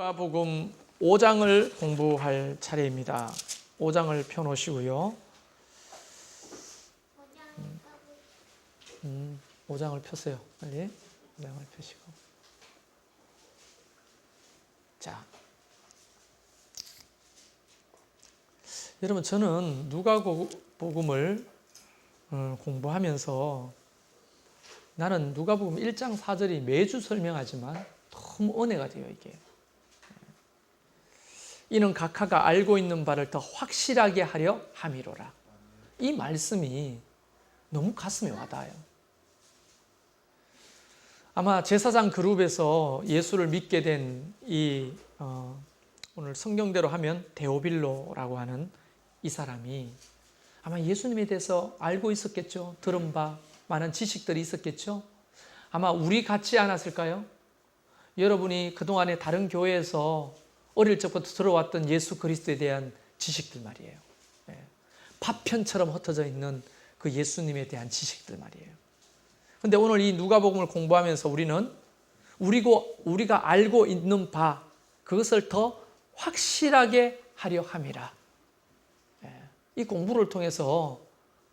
누가복음 5장을 공부할 차례입니다. 5장을 펴놓으시고요. 5장을 펴세요. 빨리 5장을 펴시고. 자, 여러분, 저는 누가복음을 공부하면서 나는 누가복음 1장 4절이 매주 설명하지만 너무 은혜가 돼요, 이게. 이는 각하가 알고 있는 바를 더 확실하게 하려 함이로라. 이 말씀이 너무 가슴에 와닿아요. 아마 제사장 그룹에서 예수를 믿게 된 오늘 성경대로 하면 데오빌로라고 하는 이 사람이 아마 예수님에 대해서 알고 있었겠죠. 들은 바 많은 지식들이 있었겠죠. 아마 우리 같지 않았을까요? 여러분이 그동안에 다른 교회에서 어릴 적부터 들어왔던 예수 그리스도에 대한 지식들 말이에요. 파편처럼 흩어져 있는 그 예수님에 대한 지식들 말이에요. 근데 오늘 이 누가복음을 공부하면서 우리는 우리가 알고 있는 바 그것을 더 확실하게 하려 함이라. 이 공부를 통해서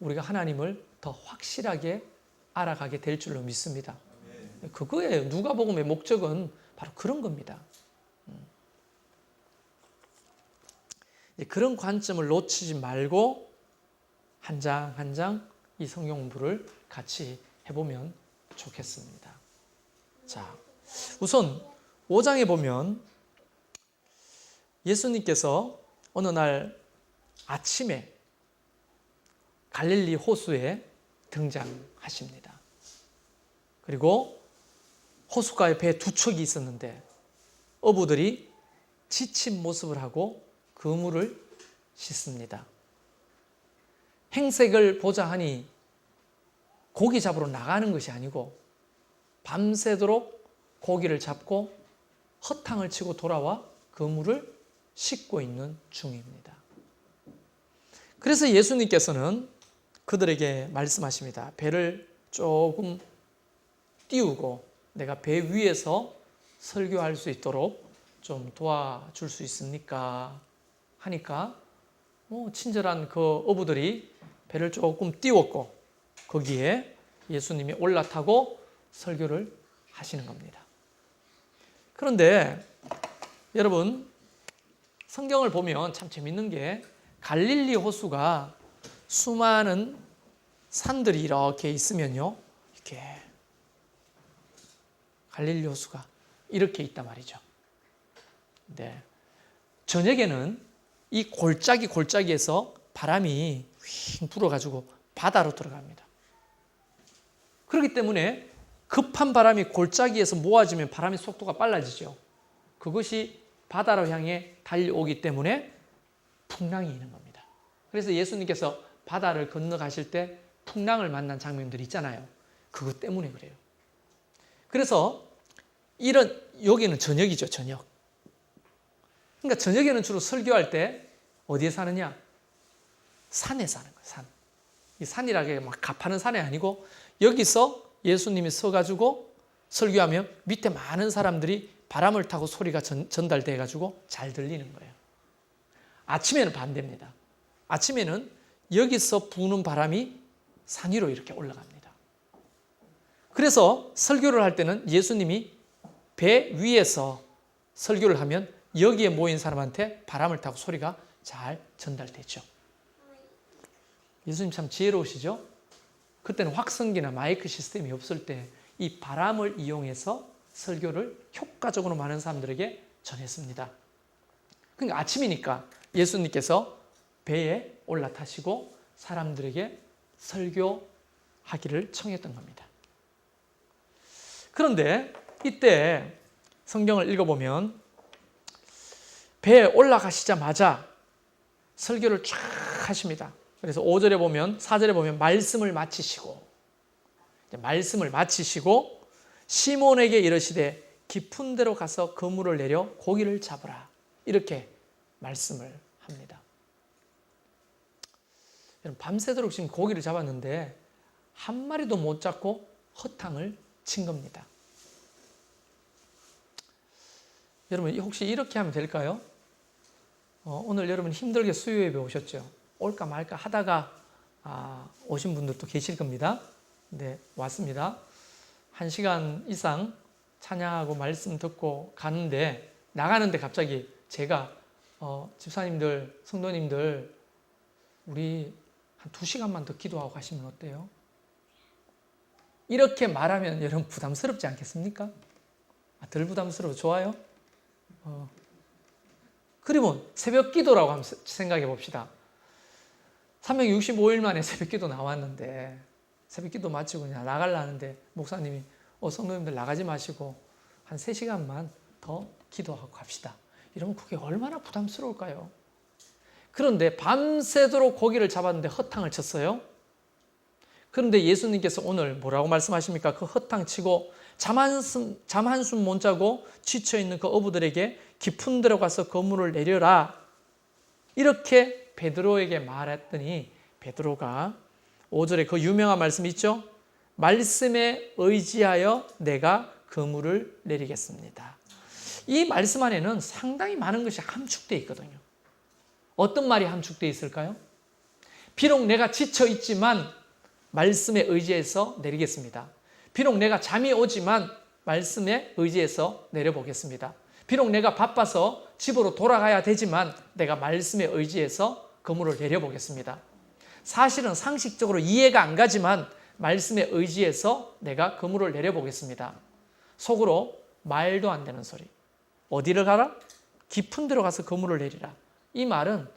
우리가 하나님을 더 확실하게 알아가게 될 줄로 믿습니다. 그거예요. 누가복음의 목적은 바로 그런 겁니다. 그런 관점을 놓치지 말고 한 장 한 장 이 성경 공부를 같이 해보면 좋겠습니다. 자, 우선 5장에 보면 예수님께서 어느 날 아침에 갈릴리 호수에 등장하십니다. 그리고 호숫가에 배 두 척이 있었는데 어부들이 지친 모습을 하고 그물을 씻습니다. 행색을 보자 하니 고기 잡으러 나가는 것이 아니고 밤새도록 고기를 잡고 허탕을 치고 돌아와 그물을 씻고 있는 중입니다. 그래서 예수님께서는 그들에게 말씀하십니다. 배를 조금 띄우고 내가 배 위에서 설교할 수 있도록 좀 도와줄 수 있습니까? 하니까 친절한 그 어부들이 배를 조금 띄웠고 거기에 예수님이 올라타고 설교를 하시는 겁니다. 그런데 여러분, 성경을 보면 참 재밌는 게 갈릴리 호수가 수많은 산들이 이렇게 있으면요, 이렇게 갈릴리 호수가 이렇게 있단 말이죠. 네. 저녁에는 이 골짜기에서 바람이 휙 불어가지고 바다로 들어갑니다. 그렇기 때문에 급한 바람이 골짜기에서 모아지면 바람의 속도가 빨라지죠. 그것이 바다로 향해 달려오기 때문에 풍랑이 있는 겁니다. 그래서 예수님께서 바다를 건너가실 때 풍랑을 만난 장면들이 있잖아요. 그것 때문에 그래요. 그래서 여기는 저녁이죠, 저녁. 그러니까 저녁에는 주로 설교할 때 어디에 사느냐? 산에 사는 거예요, 산. 이 산이라는 게 막 가파른 산이 아니고 여기서 예수님이 서가지고 설교하면 밑에 많은 사람들이 바람을 타고 소리가 전달돼가지고 잘 들리는 거예요. 아침에는 반대입니다. 아침에는 여기서 부는 바람이 산 위로 이렇게 올라갑니다. 그래서 설교를 할 때는 예수님이 배 위에서 설교를 하면 여기에 모인 사람한테 바람을 타고 소리가 잘 전달되죠. 예수님 참 지혜로우시죠? 그때는 확성기나 마이크 시스템이 없을 때 이 바람을 이용해서 설교를 효과적으로 많은 사람들에게 전했습니다. 그러니까 아침이니까 예수님께서 배에 올라타시고 사람들에게 설교하기를 청했던 겁니다. 그런데 이때 성경을 읽어보면 배에 올라가시자마자 설교를 쫙 하십니다. 그래서 5절에 보면, 4절에 보면 말씀을 마치시고 시몬에게 이르시되 깊은 데로 가서 그물을 내려 고기를 잡으라. 이렇게 말씀을 합니다. 밤새도록 지금 고기를 잡았는데 한 마리도 못 잡고 허탕을 친 겁니다. 여러분 혹시 이렇게 하면 될까요? 오늘 여러분 힘들게 수요 예배 오셨죠? 올까 말까 하다가 오신 분들도 계실 겁니다. 네, 왔습니다. 1시간 이상 찬양하고 말씀 듣고 가는데 나가는데 갑자기 제가 집사님들, 성도님들 우리 한 2시간만 더 기도하고 가시면 어때요? 이렇게 말하면 여러분 부담스럽지 않겠습니까? 덜 부담스러워 좋아요? 그러면 새벽 기도라고 한번 생각해 봅시다. 365일 만에 새벽 기도 나왔는데 새벽 기도 마치고 그냥 나가려는데 목사님이 성도님들 나가지 마시고 한 3시간만 더 기도하고 갑시다. 이러면 그게 얼마나 부담스러울까요? 그런데 밤새도록 고기를 잡았는데 허탕을 쳤어요. 그런데 예수님께서 오늘 뭐라고 말씀하십니까? 그 허탕 치고 잠 한숨 못 자고 지쳐있는 그 어부들에게 깊은 데로 가서 그물을 내려라. 이렇게 베드로에게 말했더니 베드로가 5절에 그 유명한 말씀 있죠? 말씀에 의지하여 내가 그물을 내리겠습니다. 이 말씀 안에는 상당히 많은 것이 함축되어 있거든요. 어떤 말이 함축되어 있을까요? 비록 내가 지쳐 있지만 말씀에 의지해서 내리겠습니다. 비록 내가 잠이 오지만 말씀에 의지해서 내려보겠습니다. 비록 내가 바빠서 집으로 돌아가야 되지만 내가 말씀에 의지해서 그물을 내려보겠습니다. 사실은 상식적으로 이해가 안 가지만 말씀에 의지해서 내가 그물을 내려보겠습니다. 속으로 말도 안 되는 소리. 어디를 가라? 깊은 데로 가서 그물을 내리라. 이 말은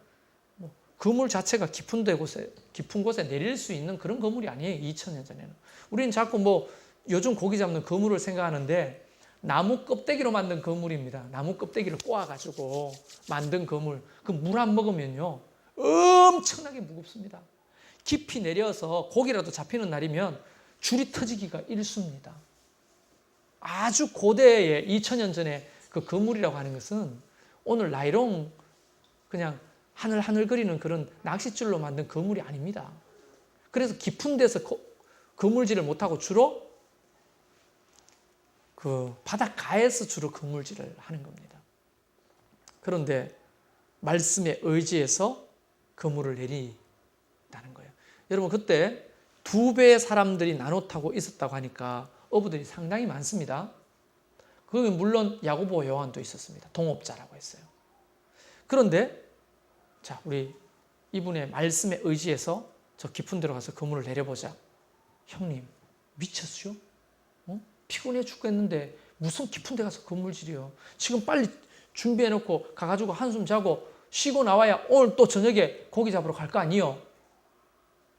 그물 자체가 깊은 곳에 내릴 수 있는 그런 그물이 아니에요. 2000년 전에는. 우리는 자꾸 요즘 고기 잡는 그물을 생각하는데 나무 껍데기로 만든 그물입니다. 나무 껍데기를 꼬아가지고 만든 그물. 그 물 안 먹으면요 엄청나게 무겁습니다. 깊이 내려서 고기라도 잡히는 날이면 줄이 터지기가 일쑤입니다. 아주 고대의 2000년 전에 그 그물이라고 하는 것은 오늘 나이롱 그냥 하늘거리는 그런 낚싯줄로 만든 그물이 아닙니다. 그래서 깊은 데서 그물질을 못하고 주로 그 바닷가에서 주로 그물질을 하는 겁니다. 그런데 말씀에 의지해서 그물을 내린다는 거예요. 여러분 그때 2배의 사람들이 나눠 타고 있었다고 하니까 어부들이 상당히 많습니다. 거기 물론 야고보 요한도 있었습니다. 동업자라고 했어요. 그런데 자, 우리 이분의 말씀에 의지해서 저 깊은 데로 가서 그물을 내려보자. 형님, 미쳤죠? 피곤해 죽겠는데 무슨 깊은 데 가서 그물질이요. 지금 빨리 준비해놓고 가가지고 한숨 자고 쉬고 나와야 오늘 또 저녁에 고기 잡으러 갈 거 아니요.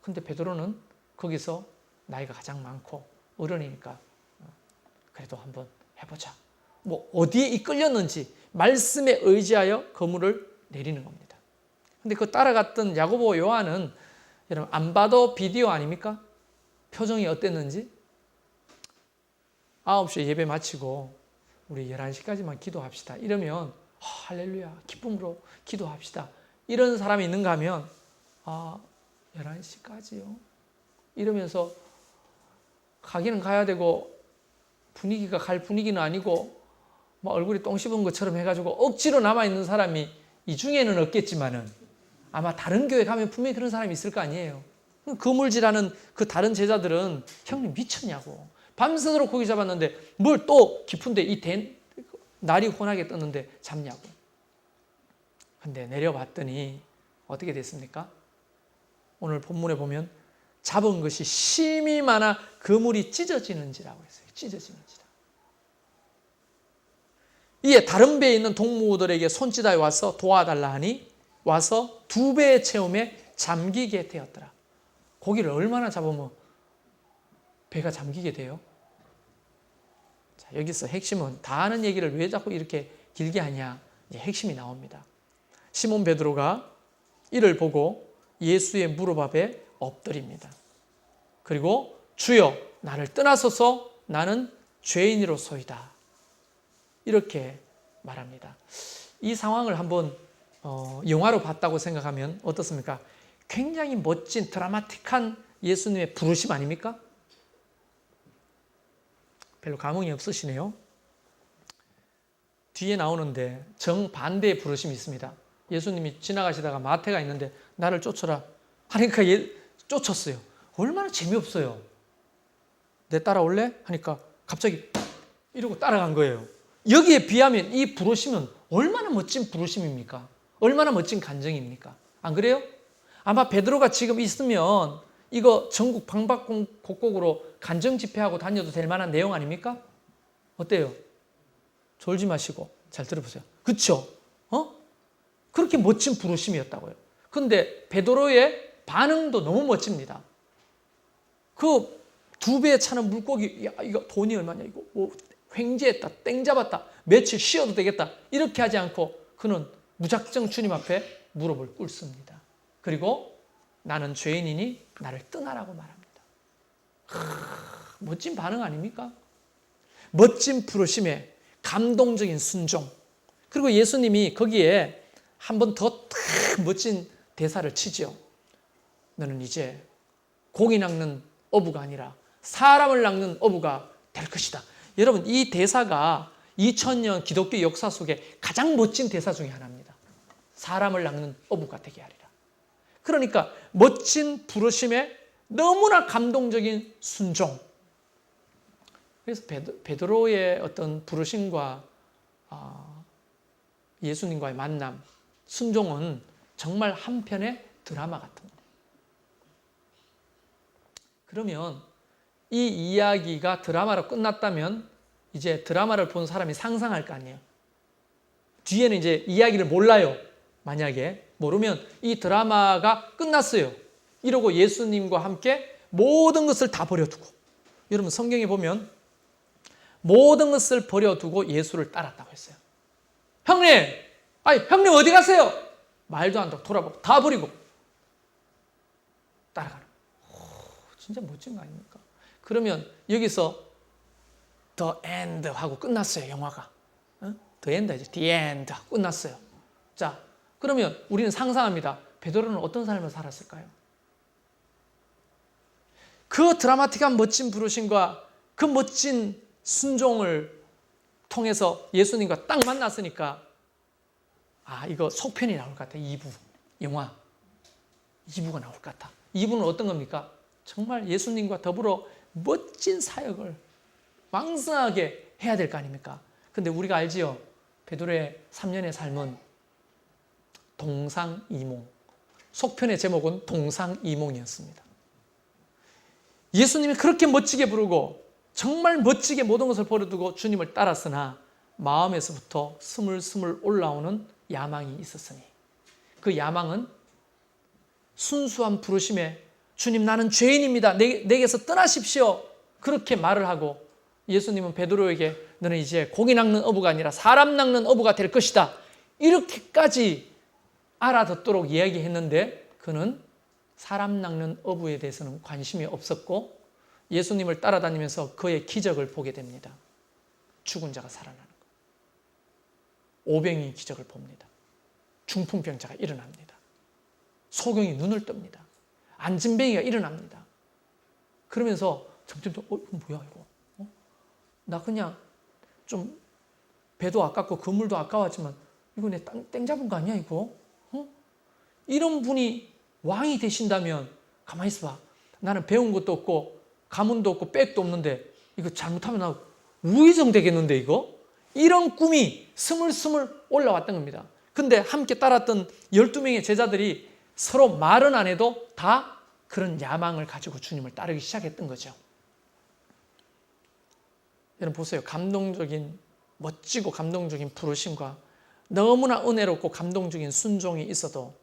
근데 베드로는 거기서 나이가 가장 많고 어른이니까 그래도 한번 해보자. 어디에 이끌렸는지 말씀에 의지하여 그물을 내리는 겁니다. 근데 그 따라갔던 야고보 요한은 여러분 안 봐도 비디오 아닙니까? 표정이 어땠는지 9시에 예배 마치고 우리 11시까지만 기도합시다. 이러면 할렐루야 기쁨으로 기도합시다. 이런 사람이 있는가 하면 11시까지요? 이러면서 가기는 가야 되고 분위기가 갈 분위기는 아니고 얼굴이 똥 씹은 것처럼 해가지고 억지로 남아있는 사람이 이 중에는 없겠지만은 아마 다른 교회 가면 분명히 그런 사람이 있을 거 아니에요. 그물질하는 그 다른 제자들은 형님 미쳤냐고. 밤새도록 고기 잡았는데 뭘 또 깊은데 날이 환하게 떴는데 잡냐고. 근데 내려봤더니 어떻게 됐습니까? 오늘 본문에 보면 잡은 것이 심이 많아 그물이 찢어지는지라고 했어요. 찢어지는지라. 이에 다른 배에 있는 동무들에게 손짓하여 와서 도와달라 하니 와서 2배의 체험에 잠기게 되었더라. 고기를 얼마나 잡으면 배가 잠기게 돼요? 자, 여기서 핵심은 다 아는 얘기를 왜 자꾸 이렇게 길게 하냐? 이제 핵심이 나옵니다. 시몬 베드로가 이를 보고 예수의 무릎 앞에 엎드립니다. 그리고 주여 나를 떠나소서 나는 죄인이로소이다. 이렇게 말합니다. 이 상황을 한번 영화로 봤다고 생각하면 어떻습니까? 굉장히 멋진 드라마틱한 예수님의 부르심 아닙니까? 별로 감흥이 없으시네요. 뒤에 나오는데 정반대의 부르심이 있습니다. 예수님이 지나가시다가 마태가 있는데 나를 쫓아라 하니까 쫓았어요. 얼마나 재미없어요. 내 따라올래? 하니까 갑자기 이러고 따라간 거예요. 여기에 비하면 이 부르심은 얼마나 멋진 부르심입니까? 얼마나 멋진 간정입니까? 안 그래요? 아마 베드로가 지금 있으면 이거 전국 방방곡곡으로 간정 집회하고 다녀도 될 만한 내용 아닙니까? 어때요? 졸지 마시고 잘 들어보세요. 그렇죠? 그렇게 멋진 부르심이었다고요. 근데 베드로의 반응도 너무 멋집니다. 그 2배에 차는 물고기, 야, 이거 돈이 얼마냐, 이거 횡재했다, 땡 잡았다, 며칠 쉬어도 되겠다, 이렇게 하지 않고 그는 무작정 주님 앞에 무릎을 꿇습니다. 그리고 나는 죄인이니 나를 떠나라고 말합니다. 멋진 반응 아닙니까? 멋진 부르심에 감동적인 순종. 그리고 예수님이 거기에 한 번 더 멋진 대사를 치죠. 너는 이제 고기 낚는 어부가 아니라 사람을 낚는 어부가 될 것이다. 여러분, 이 대사가 2000년 기독교 역사 속에 가장 멋진 대사 중에 하나입니다. 사람을 낚는 어부가 되게 하리라. 그러니까 멋진 부르심에 너무나 감동적인 순종. 그래서 베드로의 어떤 부르심과 예수님과의 만남, 순종은 정말 한편의 드라마 같은 거예요. 그러면 이 이야기가 드라마로 끝났다면 이제 드라마를 본 사람이 상상할 거 아니에요. 뒤에는 이제 이야기를 몰라요. 만약에 모르면 이 드라마가 끝났어요. 이러고 예수님과 함께 모든 것을 다 버려두고, 여러분 성경에 보면 모든 것을 버려두고 예수를 따랐다고 했어요. 형님 어디 가세요? 말도 안 듣고 돌아보고 다 버리고 따라가는 거예요. 진짜 멋진 거 아닙니까? 그러면 여기서 The End 하고 끝났어요, 영화가. The End 이제 The End 끝났어요. 자, 그러면 우리는 상상합니다. 베드로는 어떤 삶을 살았을까요? 그 드라마틱한 멋진 부르심과 그 멋진 순종을 통해서 예수님과 딱 만났으니까 이거 속편이 나올 것 같아. 2부 영화 2부가 나올 것 같아. 2부는 어떤 겁니까? 정말 예수님과 더불어 멋진 사역을 왕성하게 해야 될 거 아닙니까? 근데 우리가 알지요. 베드로의 3년의 삶은 동상이몽. 속편의 제목은 동상이몽이었습니다. 예수님이 그렇게 멋지게 부르고 정말 멋지게 모든 것을 버려두고 주님을 따랐으나 마음에서부터 스물스물 올라오는 야망이 있었으니 그 야망은 순수한 부르심에 주님 나는 죄인입니다. 내게서 떠나십시오. 그렇게 말을 하고 예수님은 베드로에게 너는 이제 고기 낚는 어부가 아니라 사람 낚는 어부가 될 것이다. 이렇게까지 알아듣도록 이야기했는데 그는 사람 낚는 어부에 대해서는 관심이 없었고 예수님을 따라다니면서 그의 기적을 보게 됩니다. 죽은 자가 살아나는 것. 오병이 기적을 봅니다. 중풍병자가 일어납니다. 소경이 눈을 뜹니다. 안진뱅이가 일어납니다. 그러면서 점점 더 이거 뭐야 이거? 나 그냥 좀 배도 아깝고 그물도 아까웠지만 이거 내 땡 잡은 거 아니야 이거? 이런 분이 왕이 되신다면 가만히 있어봐. 나는 배운 것도 없고 가문도 없고 백도 없는데 이거 잘못하면 나 우의정 되겠는데 이거? 이런 꿈이 스물스물 올라왔던 겁니다. 근데 함께 따랐던 12명의 제자들이 서로 말은 안 해도 다 그런 야망을 가지고 주님을 따르기 시작했던 거죠. 여러분 보세요. 감동적인 멋지고 감동적인 부르심과 너무나 은혜롭고 감동적인 순종이 있어도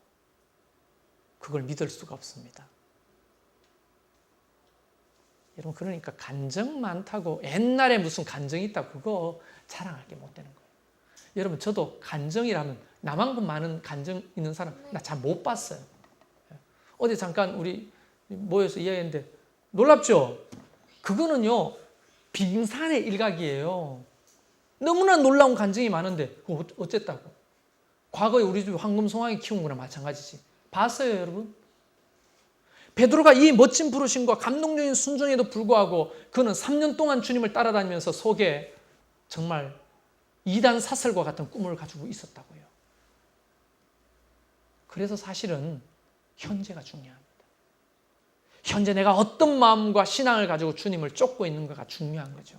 그걸 믿을 수가 없습니다. 여러분 그러니까 간정 많다고 옛날에 무슨 간정이 있다고 그거 자랑할 게 못 되는 거예요. 여러분 저도 간정이라면 나만큼 많은 간정 있는 사람 나 잘 못 봤어요. 어제 잠깐 우리 모여서 이야기했는데 놀랍죠? 그거는요 빙산의 일각이에요. 너무나 놀라운 간증이 많은데 그거 어쨌다고? 과거에 우리 집 황금송아지 키운 거나 마찬가지지. 봤어요 여러분? 베드로가 이 멋진 부르심과 감동적인 순종에도 불구하고 그는 3년 동안 주님을 따라다니면서 속에 정말 이단 사설과 같은 꿈을 가지고 있었다고요. 그래서 사실은 현재가 중요합니다. 현재 내가 어떤 마음과 신앙을 가지고 주님을 쫓고 있는가가 중요한 거죠.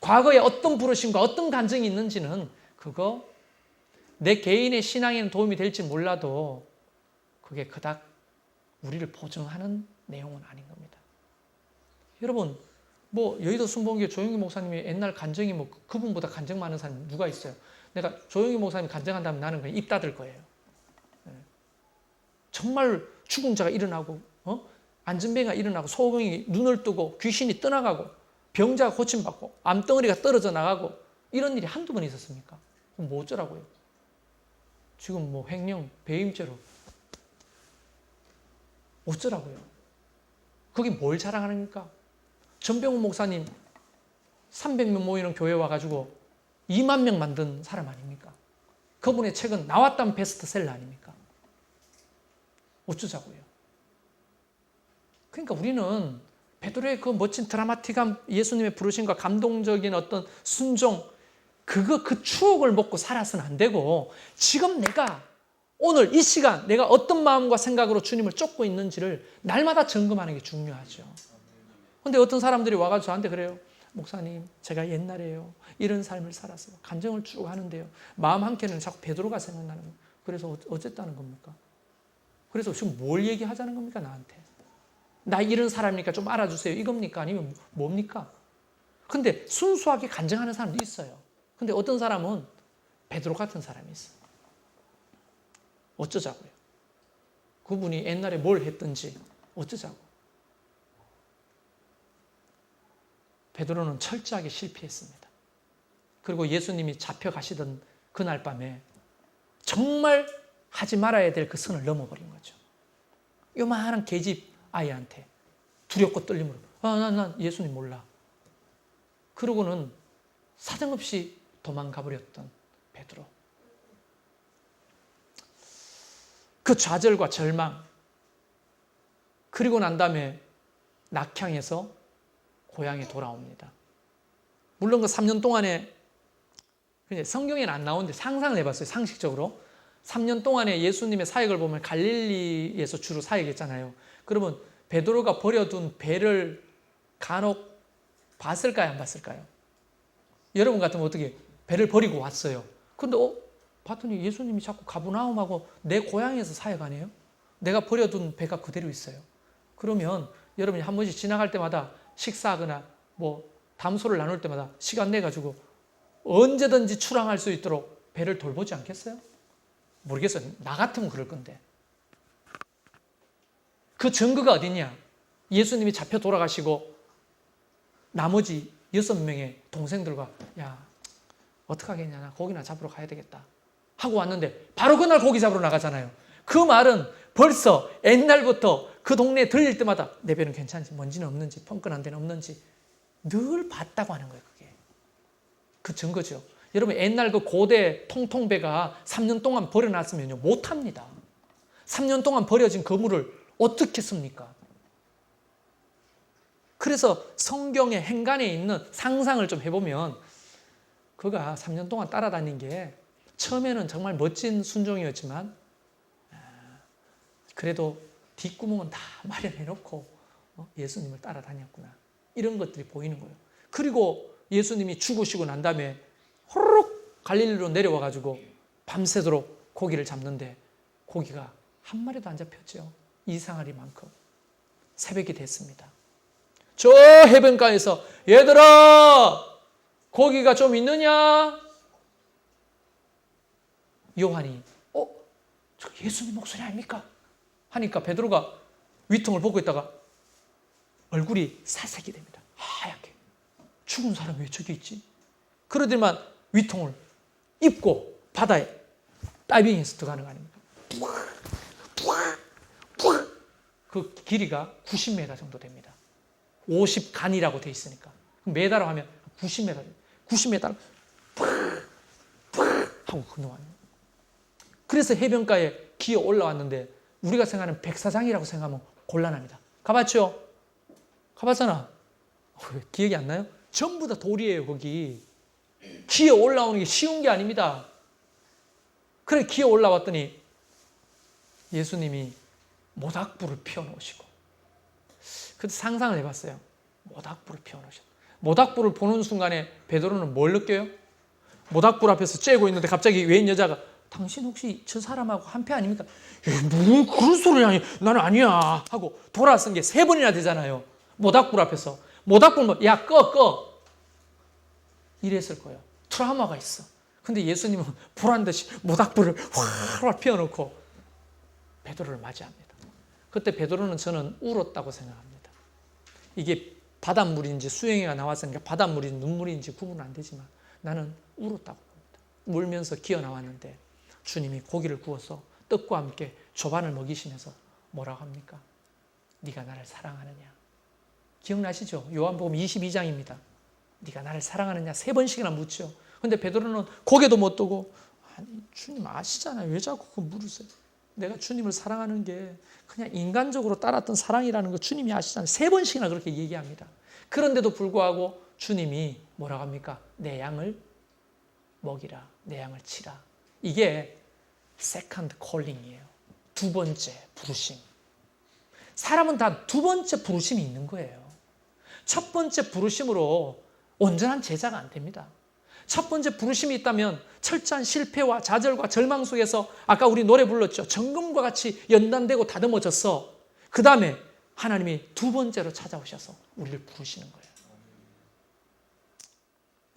과거에 어떤 부르심과 어떤 간증이 있는지는 그거 내 개인의 신앙에는 도움이 될지 몰라도 그게 그닥 우리를 보증하는 내용은 아닌 겁니다. 여러분, 뭐 여의도 순복음교회 조영기 목사님이 옛날 간증이 뭐 그분보다 간증 많은 사람이 누가 있어요? 내가 조영기 목사님이 간증한다면 나는 그냥 입 닫을 거예요. 정말 죽은 자가 일어나고 안전뱅이가 일어나고 소경이 눈을 뜨고 귀신이 떠나가고 병자가 고침받고 암덩어리가 떨어져 나가고 이런 일이 한두 번 있었습니까? 그럼 뭐 어쩌라고요? 지금 뭐 횡령, 배임죄로 어쩌라고요? 그게 뭘 자랑하는 겁니까? 전병훈 목사님 300명 모이는 교회 와가지고 2만 명 만든 사람 아닙니까? 그분의 책은 나왔다면 베스트셀러 아닙니까? 어쩌자고요? 그러니까 우리는 베드로의 그 멋진 드라마틱한 예수님의 부르심과 감동적인 어떤 순종, 그 추억을 먹고 살아서는 안 되고 지금 내가 오늘 이 시간 내가 어떤 마음과 생각으로 주님을 쫓고 있는지를 날마다 점검하는 게 중요하죠. 그런데 어떤 사람들이 와가지고 저한테 그래요. 목사님, 제가 옛날에요 이런 삶을 살았어요. 간증을 쭉 하는데요. 마음 한켠에는 자꾸 베드로가 생각나는 거예요. 그래서 어쨌다는 겁니까? 그래서 지금 뭘 얘기하자는 겁니까 나한테? 나 이런 사람이니까 좀 알아주세요 이겁니까? 아니면 뭡니까? 근데 순수하게 간증하는 사람도 있어요. 근데 어떤 사람은 베드로 같은 사람이 있어요. 어쩌자고요? 그분이 옛날에 뭘 했든지 어쩌자고? 베드로는 철저하게 실패했습니다. 그리고 예수님이 잡혀가시던 그날 밤에 정말 하지 말아야 될 그 선을 넘어버린 거죠. 요만한 계집 아이한테 두렵고 떨림으로 난 예수님 몰라. 그러고는 사정없이 도망가 버렸던 베드로. 그 좌절과 절망 그리고 난 다음에 낙향해서 고향에 돌아옵니다. 물론 그 3년 동안에 성경에는 안 나오는데 상상을 해봤어요. 상식적으로 3년 동안에 예수님의 사역을 보면 갈릴리에서 주로 사역했잖아요. 그러면 베드로가 버려둔 배를 간혹 봤을까요? 안 봤을까요? 여러분 같으면 어떻게 배를 버리고 왔어요. 근데 봤더니 예수님이 자꾸 가버나움하고 내 고향에서 사역하네요. 내가 버려둔 배가 그대로 있어요. 그러면 여러분이 한 번씩 지나갈 때마다 식사하거나 뭐 담소를 나눌 때마다 시간 내가지고 언제든지 출항할 수 있도록 배를 돌보지 않겠어요? 모르겠어요. 나 같으면 그럴 건데. 그 증거가 어디냐? 예수님이 잡혀 돌아가시고 나머지 6명의 동생들과 야 어떡하겠냐 나 고기나 잡으러 가야 되겠다 하고 왔는데 바로 그날 고기 잡으러 나가잖아요. 그 말은 벌써 옛날부터 그 동네에 들릴 때마다 내 배는 괜찮은지 먼지는 없는지 펑끈한 데는 없는지 늘 봤다고 하는 거예요. 그게 그 증거죠. 여러분 옛날 그 고대 통통배가 3년 동안 버려놨으면요 못합니다. 3년 동안 버려진 그물을 어떻게 씁니까? 그래서 성경의 행간에 있는 상상을 좀 해보면 그가 3년 동안 따라다닌 게 처음에는 정말 멋진 순종이었지만 그래도 뒷구멍은 다 마련해놓고 예수님을 따라다녔구나. 이런 것들이 보이는 거예요. 그리고 예수님이 죽으시고 난 다음에 호로록 갈릴리로 내려와가지고 밤새도록 고기를 잡는데 고기가 한 마리도 안 잡혔죠. 이상하리만큼. 새벽이 됐습니다. 저 해변가에서 얘들아 고기가 좀 있느냐? 요한이 저 예수님 목소리 아닙니까? 하니까 베드로가 위통을 보고 있다가 얼굴이 살색이 됩니다. 하얗게. 죽은 사람이 왜 저기 있지? 그러더니만 위통을 입고 바다에 다이빙해서 들어가는 거 아닙니까? 그 길이가 90m 정도 됩니다. 50간이라고 돼 있으니까. 메다로 하면 90m. 90m를 하고 건너왔네요. 그래서 해변가에 기어 올라왔는데 우리가 생각하는 백사장이라고 생각하면 곤란합니다. 가봤죠? 가봤잖아. 기억이 안 나요? 전부 다 돌이에요, 거기. 기어 올라오는 게 쉬운 게 아닙니다. 그래 기어 올라왔더니 예수님이 모닥불을 피워놓으시고, 그때 상상을 해봤어요. 모닥불을 피워놓으셨다. 모닥불을 보는 순간에 베드로는 뭘 느껴요? 모닥불 앞에서 쬐고 있는데 갑자기 외인 여자가 당신 혹시 저 사람하고 한패 아닙니까? 뭐 그런 소리 아니, 나는 아니야 하고 돌아선 게 3번이나 되잖아요. 모닥불 앞에서. 모닥불 뭐, 야 꺼 이랬을 거예요. 트라우마가 있어. 근데 예수님은 보란 듯이 모닥불을 활활 피워놓고 베드로를 맞이합니다. 그때 베드로는 저는 울었다고 생각합니다. 이게 바닷물인지 수영이가 나왔으니까 바닷물인지 눈물인지 구분은 안 되지만 나는 울었다고 봅니다. 울면서 기어 나왔는데 주님이 고기를 구워서 떡과 함께 조반을 먹이시면서 뭐라고 합니까? 네가 나를 사랑하느냐? 기억나시죠? 요한복음 22장입니다. 네가 나를 사랑하느냐? 3번씩이나 묻죠. 근데 베드로는 고개도 못 뜨고, 아니 주님 아시잖아요. 왜 자꾸 그거 물으세요? 내가 주님을 사랑하는 게 그냥 인간적으로 따랐던 사랑이라는 거 주님이 아시잖아요. 3번씩이나 그렇게 얘기합니다. 그런데도 불구하고 주님이 뭐라고 합니까? 내 양을 먹이라, 내 양을 치라. 이게 세컨드 콜링이에요. 2번째 부르심. 사람은 다 2번째 부르심이 있는 거예요. 첫 번째 부르심으로 온전한 제자가 안 됩니다. 첫 번째 부르심이 있다면 철저한 실패와 좌절과 절망 속에서 아까 우리 노래 불렀죠. 정금과 같이 연단되고 다듬어져서 그 다음에 하나님이 2번째로 찾아오셔서 우리를 부르시는 거예요.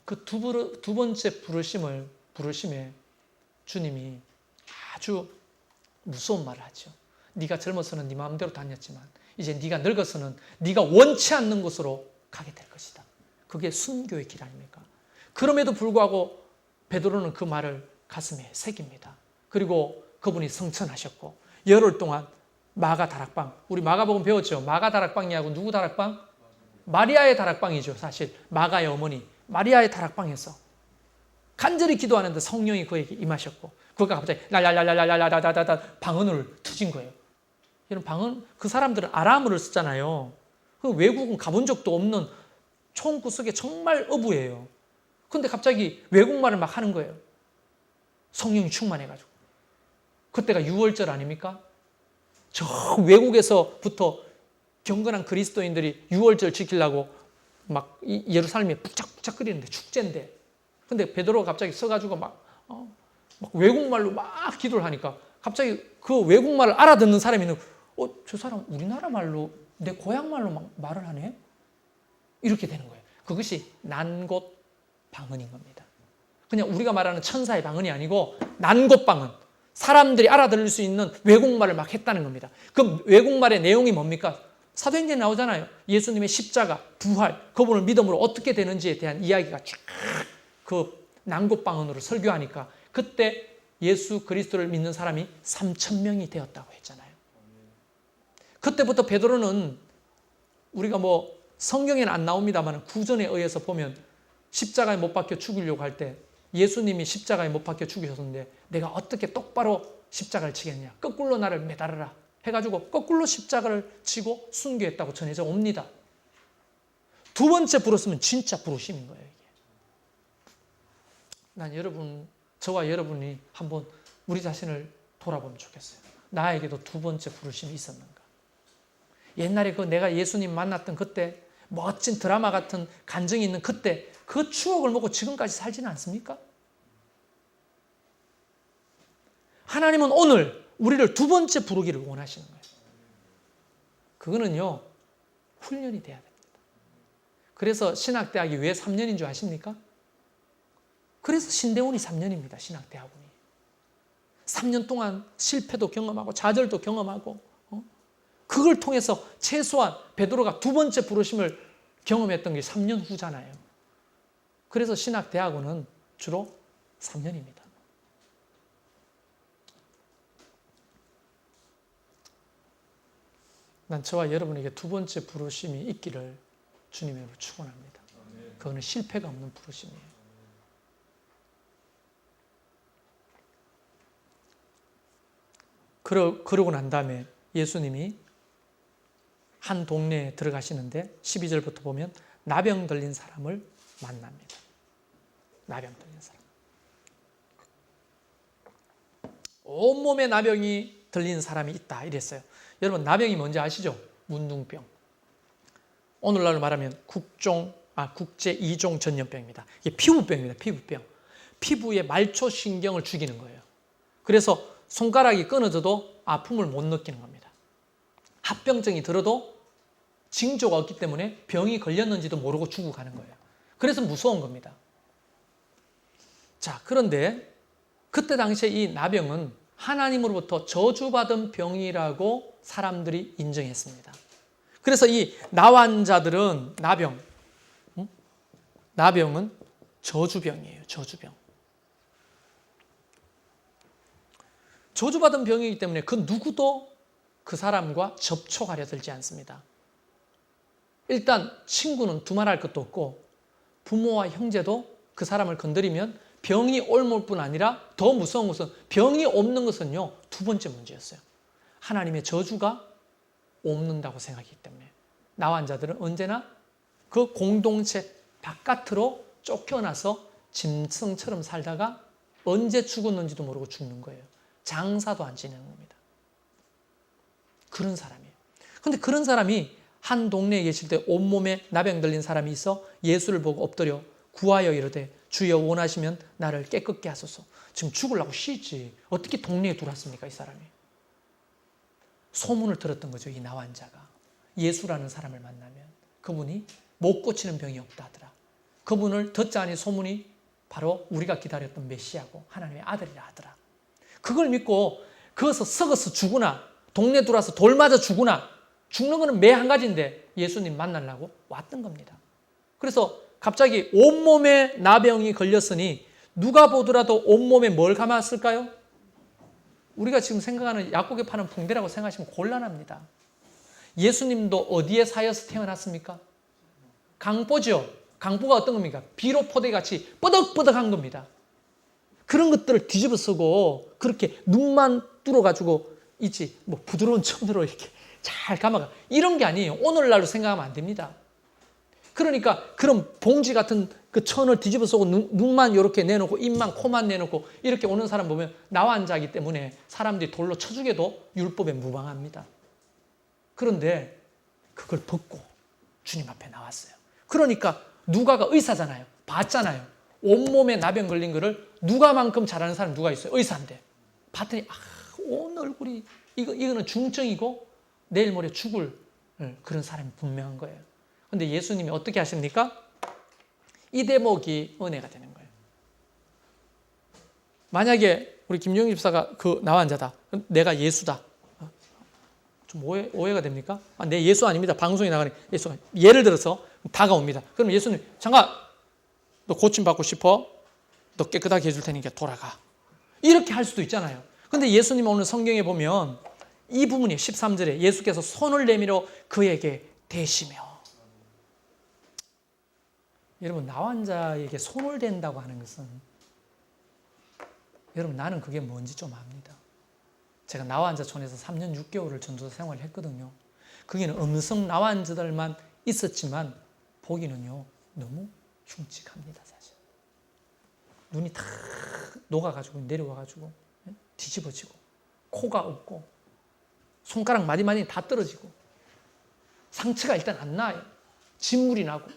그 두 번째 부르심에 주님이 아주 무서운 말을 하죠. 네가 젊어서는 네 마음대로 다녔지만 이제 네가 늙어서는 네가 원치 않는 곳으로 가게 될 것이다. 그게 순교의 길 아닙니까? 그럼에도 불구하고 베드로는 그 말을 가슴에 새깁니다. 그리고 그분이 성천하셨고 열흘 동안 마가 다락방, 우리 마가복음 배웠죠. 마가 다락방이하고 누구 다락방? 마리아의 다락방이죠. 사실 마가의 어머니 마리아의 다락방에서 간절히 기도하는데 성령이 그에게 임하셨고 그가 갑자기 랄랄랄랄랄랄랄랄랄 방언을 터진 거예요. 이런 방언, 그 사람들은 아람어를 쓰잖아요. 그 외국은 가본 적도 없는 총구석에 정말 어부예요. 근데 갑자기 외국말을 막 하는 거예요. 성령이 충만해가지고. 그때가 6월절 아닙니까? 저 외국에서부터 경건한 그리스도인들이 6월절 지키려고 막 예루살렘에 북적북적거리는데 축제인데. 근데 베드로가 갑자기 서가지고 막 외국말로 막 기도를 하니까 갑자기 그 외국말을 알아듣는 사람이 있는, 저 사람 우리나라 말로 내 고향 말로 막 말을 하네? 이렇게 되는 거예요. 그것이 난곳 방언인 겁니다. 그냥 우리가 말하는 천사의 방언이 아니고 난곳 방언. 사람들이 알아들을 수 있는 외국말을 막 했다는 겁니다. 그 외국말의 내용이 뭡니까? 사도행전에 나오잖아요. 예수님의 십자가, 부활, 그분을 믿음으로 어떻게 되는지에 대한 이야기가 쫙 그 난곳 방언으로 설교하니까 그때 예수 그리스도를 믿는 사람이 3,000명이 되었다고 했잖아요. 그때부터 베드로는 우리가 뭐 성경에는 안 나옵니다만 구전에 의해서 보면 십자가에 못 박혀 죽으려고 할 때 예수님이 십자가에 못 박혀 죽으셨는데 내가 어떻게 똑바로 십자가를 치겠냐. 거꾸로 나를 매달아라 해가지고 거꾸로 십자가를 치고 순교했다고 전해져 옵니다. 2번째 부르심은 진짜 부르심인 거예요. 이게. 난 저와 여러분이 한번 우리 자신을 돌아보면 좋겠어요. 나에게도 2번째 부르심이 있었는가. 옛날에 내가 예수님 만났던 그때 멋진 드라마 같은 간증이 있는 그때 그 추억을 먹고 지금까지 살지는 않습니까? 하나님은 오늘 우리를 2번째 부르기를 원하시는 거예요. 그거는요, 훈련이 돼야 됩니다. 그래서 신학대학이 왜 3년인 줄 아십니까? 그래서 신대원이 3년입니다. 신학대학원이. 3년 동안 실패도 경험하고 좌절도 경험하고 그걸 통해서 최소한 베드로가 2번째 부르심을 경험했던 게 3년 후잖아요. 그래서 신학대학원은 주로 3년입니다. 난 저와 여러분에게 2번째 부르심이 있기를 주님의 이름으로 축원합니다. 그거는 실패가 없는 부르심이에요. 그러고 난 다음에 예수님이 한 동네에 들어가시는데 12절부터 보면 나병 들린 사람을 만납니다. 나병 들린 사람. 온몸에 나병이 들린 사람이 있다 이랬어요. 여러분 나병이 뭔지 아시죠? 문둥병. 오늘날로 말하면 국제 2종 전염병입니다. 이게 피부병입니다. 피부병. 피부의 말초신경을 죽이는 거예요. 그래서 손가락이 끊어져도 아픔을 못 느끼는 겁니다. 합병증이 들어도 징조가 없기 때문에 병이 걸렸는지도 모르고 죽고 가는 거예요. 그래서 무서운 겁니다. 자, 그런데 그때 당시에 이 나병은 하나님으로부터 저주받은 병이라고 사람들이 인정했습니다. 그래서 이 나환자들은 나병은 저주병이에요. 저주병. 저주받은 병이기 때문에 그 누구도 그 사람과 접촉하려 들지 않습니다. 일단 친구는 두말할 것도 없고 부모와 형제도 그 사람을 건드리면 병이 옮을 뿐 아니라 더 무서운 것은 병이 옮는 것은요, 두 번째 문제였어요. 하나님의 저주가 옮는다고 생각하기 때문에 나환자들은 언제나 그 공동체 바깥으로 쫓겨나서 짐승처럼 살다가 언제 죽었는지도 모르고 죽는 거예요. 장사도 안 지내는 겁니다. 그런 사람이에요. 그런데 그런 사람이 한 동네에 계실 때 온몸에 나병 들린 사람이 있어 예수를 보고 엎드려 구하여 이르되 주여 원하시면 나를 깨끗게 하소서. 지금 죽으려고 쉬지. 어떻게 동네에 들어왔습니까, 이 사람이? 소문을 들었던 거죠, 이 나환자가. 예수라는 사람을 만나면 그분이 못 고치는 병이 없다 하더라. 그분을 듣자니 소문이 바로 우리가 기다렸던 메시아고 하나님의 아들이라 하더라. 그걸 믿고 거기서 썩어서 죽으나 동네 들어와서 돌 맞아 죽으나 죽는 거는 매 한 가지인데 예수님 만나려고 왔던 겁니다. 그래서 갑자기 온몸에 나병이 걸렸으니 누가 보더라도 온몸에 뭘 감았을까요? 우리가 지금 생각하는 약국에 파는 붕대라고 생각하시면 곤란합니다. 예수님도 어디에 사여서 태어났습니까? 강보죠. 강보가 어떤 겁니까? 비로 포대같이 뻐덕뻐덕한 겁니다. 그런 것들을 뒤집어 쓰고 그렇게 눈만 뚫어가지고 있지 뭐 부드러운 천으로 이렇게 잘 감아가 이런 게 아니에요. 오늘날로 생각하면 안 됩니다. 그러니까 그런 봉지 같은 그 천을 뒤집어 쓰고 눈만 이렇게 내놓고 입만 코만 내놓고 이렇게 오는 사람 보면 나환자이기 때문에 사람들이 돌로 쳐 죽여도 율법에 무방합니다. 그런데 그걸 벗고 주님 앞에 나왔어요. 그러니까 누가가 의사잖아요. 봤잖아요. 온몸에 나병 걸린 거를 누가만큼 잘하는 사람이 누가 있어요? 의사인데. 봤더니 온 얼굴이 이거는 중증이고 내일 모레 죽을 그런 사람이 분명한 거예요. 그런데 예수님이 어떻게 하십니까? 이 대목이 은혜가 되는 거예요. 만약에 우리 김용희 집사가 그 나환자다. 내가 예수다. 좀 오해가 됩니까? 내 예수 아닙니다. 방송에 나가는 예수가. 예를 들어서 다가옵니다. 그럼 예수님, 잠깐, 너 고침받고 싶어? 너 깨끗하게 해줄 테니까 돌아가. 이렇게 할 수도 있잖아요. 근데 예수님 오늘 성경에 보면 이 부분이 13절에 예수께서 손을 내밀어 그에게 대시며. 여러분, 나환자에게 손을 댄다고 하는 것은 여러분, 나는 그게 뭔지 좀 압니다. 제가 나환자촌에서 3년 6개월을 전도사 생활을 했거든요. 거기는 음성 나환자들만 있었지만 보기는요 너무 흉측합니다. 사실 눈이 다 녹아가지고 내려와가지고 뒤집어지고 코가 없고 손가락 마디마디 다 떨어지고 상처가 일단 안 나요. 진물이 나고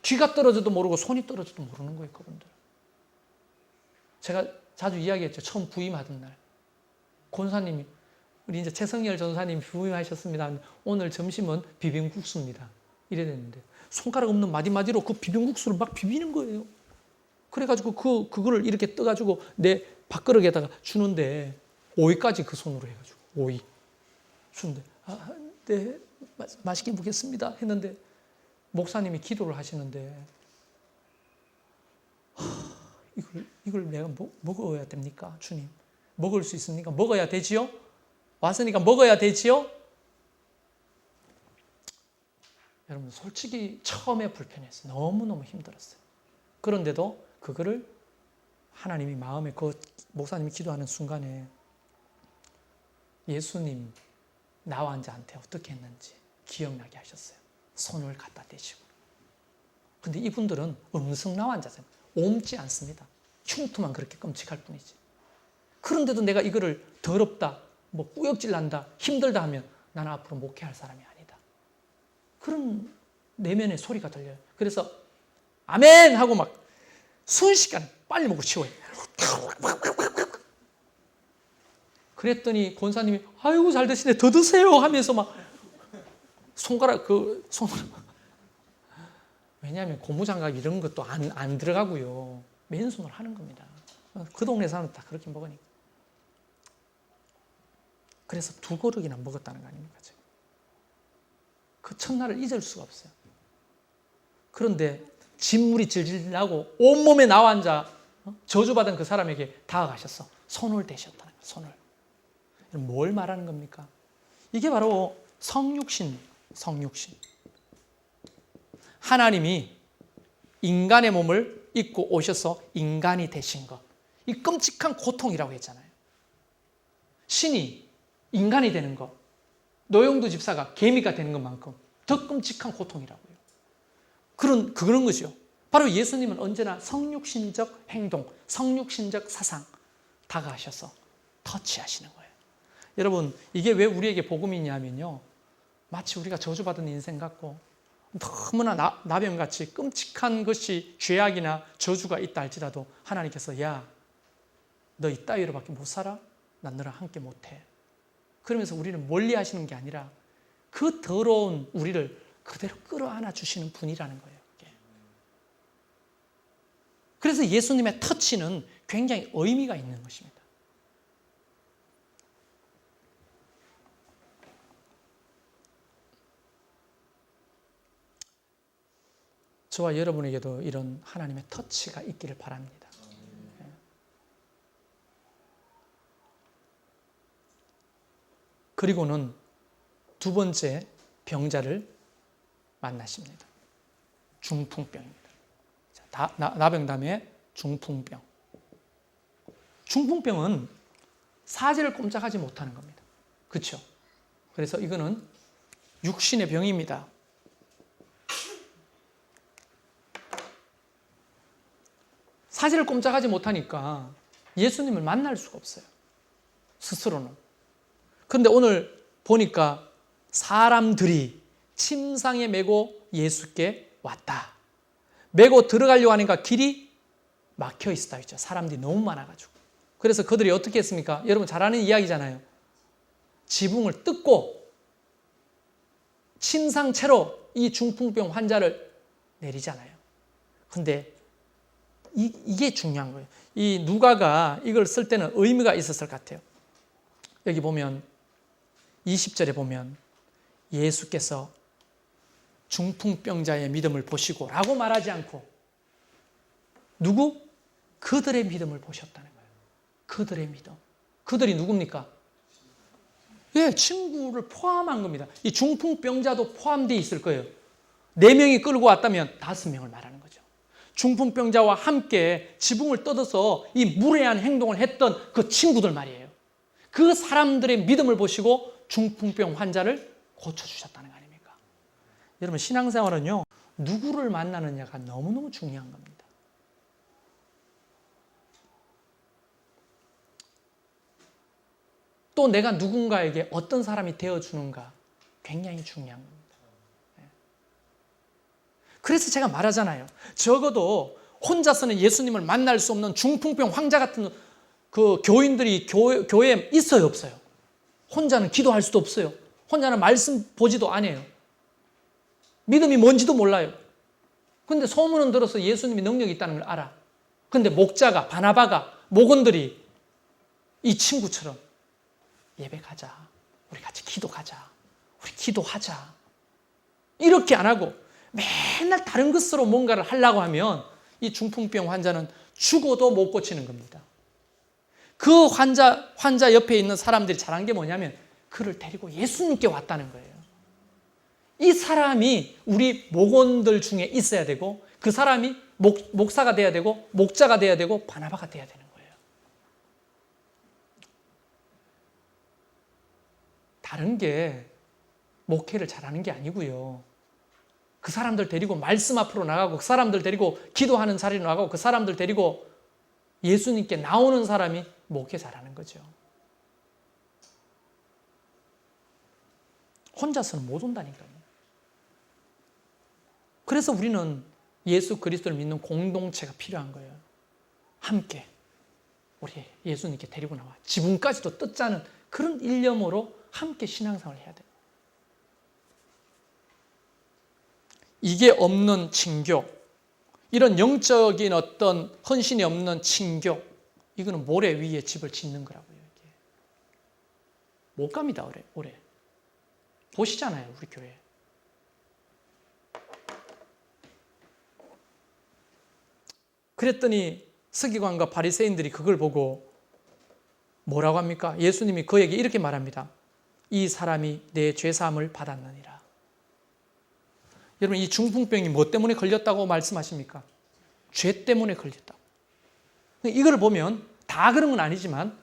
귀가 떨어져도 모르고 손이 떨어져도 모르는 거예요. 그분들. 제가 자주 이야기했죠. 처음 부임하던 날 권사님이 우리 이제 최성열 전사님이 부임하셨습니다. 오늘 점심은 비빔국수입니다. 이래 됐는데 손가락 없는 마디마디로 그 비빔국수를 막 비비는 거예요. 그래가지고 그거를 이렇게 떠가지고 내 밥그릇에다가 주는데 오이까지 그 손으로 해가지고 오이 주는데 네 맛있게 먹겠습니다 했는데 목사님이 기도를 하시는데 이걸 내가 먹어야 됩니까? 주님 먹을 수 있습니까? 먹어야 되지요? 왔으니까 먹어야 되지요? 여러분 솔직히 처음에 불편했어요. 너무너무 힘들었어요. 그런데도 그거를 하나님이 마음에 그 목사님이 기도하는 순간에 예수님 나환자한테 어떻게 했는지 기억나게 하셨어요. 손을 갖다 대시고. 근데 이분들은 음성 나환자잖아요. 옮지 않습니다. 흉터만 그렇게 끔찍할 뿐이지. 그런데도 내가 이거를 더럽다, 뭐 꾸역질 난다, 힘들다 하면 나는 앞으로 목회할 사람이 아니다. 그런 내면의 소리가 들려요. 그래서 아멘 하고 막 순식간에 빨리 먹고 치워요. 그랬더니 권사님이 아이고 잘 드시네, 더 드세요 하면서 막 손가락 왜냐하면 고무장갑 이런 것도 안 들어가고요. 맨손으로 하는 겁니다. 그 동네 사람은 다 그렇게 먹으니까. 그래서 2그릇이나 먹었다는 거 아닙니까? 지금. 그 첫날을 잊을 수가 없어요. 그런데 진물이 질질 나고 온몸에 나와앉아 저주받은 그 사람에게 다가가셨어. 손을 대셨다는 거예요. 손을. 뭘 말하는 겁니까? 이게 바로 성육신. 하나님이 인간의 몸을 입고 오셔서 인간이 되신 것. 이 끔찍한 고통이라고 했잖아요. 신이 인간이 되는 것. 노영두 집사가 개미가 되는 것만큼 더 끔찍한 고통이라고요. 그런 거죠. 바로 예수님은 언제나 성육신적 행동, 성육신적 사상 다가가셔서 터치하시는 거예요. 여러분, 이게 왜 우리에게 복음이냐면요. 마치 우리가 저주받은 인생 같고 너무나 나병같이 끔찍한 것이 죄악이나 저주가 있다 할지라도 하나님께서 야, 너 이따위로밖에 못 살아? 난 너랑 함께 못해. 그러면서 우리를 멀리 하시는 게 아니라 그 더러운 우리를 그대로 끌어안아 주시는 분이라는 거예요. 그래서 예수님의 터치는 굉장히 의미가 있는 것입니다. 저와 여러분에게도 이런 하나님의 터치가 있기를 바랍니다. 그리고는 2번째 병자를 만나십니다. 중풍병입니다. 나병 다음에 중풍병. 중풍병은 사지를 꼼짝하지 못하는 겁니다. 그렇죠? 그래서 이거는 육신의 병입니다. 사지를 꼼짝하지 못하니까 예수님을 만날 수가 없어요. 스스로는. 그런데 오늘 보니까 사람들이 침상에 메고 예수께 왔다. 메고 들어가려고 하니까 길이 막혀 있었다 했죠. 사람들이 너무 많아가지고. 그래서 그들이 어떻게 했습니까? 여러분 잘 아는 이야기잖아요. 지붕을 뜯고 침상채로 이 중풍병 환자를 내리잖아요. 근데 이게 중요한 거예요. 이 누가가 이걸 쓸 때는 의미가 있었을 것 같아요. 여기 보면 20절에 보면 예수께서 중풍병자의 믿음을 보시고 라고 말하지 않고 누구? 그들의 믿음을 보셨다는 거예요. 그들의 믿음. 그들이 누굽니까? 예, 친구를 포함한 겁니다. 이 중풍병자도 포함되어 있을 거예요. 4명이 끌고 왔다면 5명을 말하는 거죠. 중풍병자와 함께 지붕을 뜯어서 이 무례한 행동을 했던 그 친구들 말이에요. 그 사람들의 믿음을 보시고 중풍병 환자를 고쳐주셨다는 거 아닙니까? 여러분 신앙생활은요. 누구를 만나느냐가 너무너무 중요한 겁니다. 또 내가 누군가에게 어떤 사람이 되어주는가 굉장히 중요한 겁니다. 그래서 제가 말하잖아요. 적어도 혼자서는 예수님을 만날 수 없는 중풍병 환자 같은 그 교인들이 교회에 있어요, 없어요? 혼자는 기도할 수도 없어요. 혼자는 말씀 보지도 않아요. 믿음이 뭔지도 몰라요. 근데 소문은 들어서 예수님이 능력이 있다는 걸 알아. 근데 목자가, 바나바가, 목원들이 이 친구처럼 예배 가자. 우리 같이 기도 가자. 우리 기도하자. 이렇게 안 하고 맨날 다른 것으로 뭔가를 하려고 하면 이 중풍병 환자는 죽어도 못 고치는 겁니다. 그 환자 옆에 있는 사람들이 잘한 게 뭐냐면 그를 데리고 예수님께 왔다는 거예요. 이 사람이 우리 목원들 중에 있어야 되고 그 사람이 목사가 돼야 되고 목자가 돼야 되고 바나바가 돼야 되는 거예요. 다른 게 목회를 잘하는 게 아니고요. 그 사람들 데리고 말씀 앞으로 나가고 그 사람들 데리고 기도하는 자리로 나가고 그 사람들 데리고 예수님께 나오는 사람이 목회자라는 거죠. 혼자서는 못 온다니까요. 그래서 우리는 예수 그리스도를 믿는 공동체가 필요한 거예요. 함께 우리 예수님께 데리고 나와 지붕까지도 뜯자는 그런 일념으로 함께 신앙생활을 해야 돼요. 이게 없는 친교, 이런 영적인 어떤 헌신이 없는 친교, 이거는 모래 위에 집을 짓는 거라고요. 이게. 못 갑니다, 오래. 보시잖아요, 우리 교회. 그랬더니 서기관과 바리새인들이 그걸 보고 뭐라고 합니까? 예수님이 그에게 이렇게 말합니다. 이 사람이 내 죄사함을 받았느니라. 여러분, 이 중풍병이 뭐 때문에 걸렸다고 말씀하십니까? 죄 때문에 걸렸다고. 이걸 보면 다 그런 건 아니지만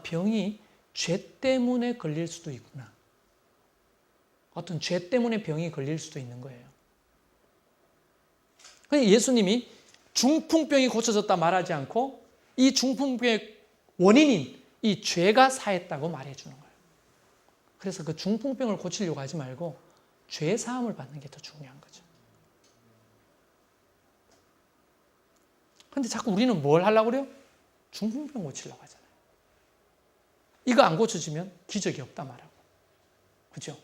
병이 죄 때문에 걸릴 수도 있구나. 어떤 죄 때문에 병이 걸릴 수도 있는 거예요. 예수님이 중풍병이 고쳐졌다 말하지 않고 이 중풍병의 원인인 이 죄가 사했다고 말해주는 거예요. 그래서 그 중풍병을 고치려고 하지 말고 죄 사함을 받는 게 더 중요한 거죠. 그런데 자꾸 우리는 뭘 하려고 그래요? 중풍병 고치려고 하잖아요. 이거 안 고쳐지면 기적이 없다 말하고. 그죠?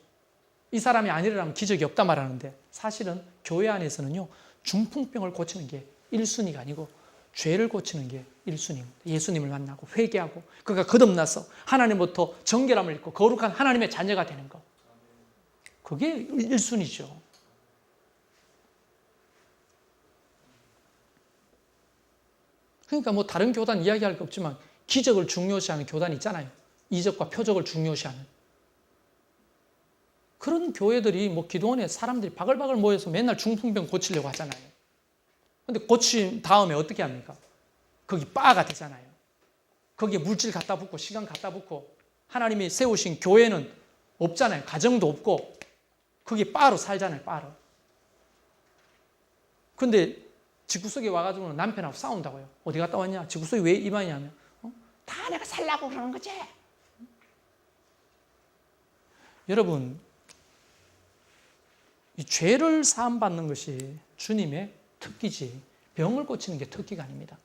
이 사람이 안 일어나면 기적이 없다 말하는데 사실은 교회 안에서는요, 중풍병을 고치는 게 1순위가 아니고 죄를 고치는 게 1순위입니다. 예수님을 만나고 회개하고 그가 거듭나서 하나님부터 정결함을 입고 거룩한 하나님의 자녀가 되는 거. 그게 1순위죠. 그러니까 뭐 다른 교단 이야기할 게 없지만 기적을 중요시하는 교단이 있잖아요. 이적과 표적을 중요시하는. 그런 교회들이 뭐 기도원에 사람들이 바글바글 모여서 맨날 중풍병 고치려고 하잖아요. 근데 고친 다음에 어떻게 합니까? 거기 바가 되잖아요. 거기에 물질 갖다 붓고 시간 갖다 붓고 하나님이 세우신 교회는 없잖아요. 가정도 없고 거기 바로 살잖아요. 바로. 근데 집구석에 와가지고는 남편하고 싸운다고요. 어디 갔다 왔냐? 집구석에 왜 이만이냐면 다 내가 살라고 그러는 거지. 여러분, 이 죄를 사함받는 것이 주님의 특기지 병을 고치는 게 특기가 아닙니다.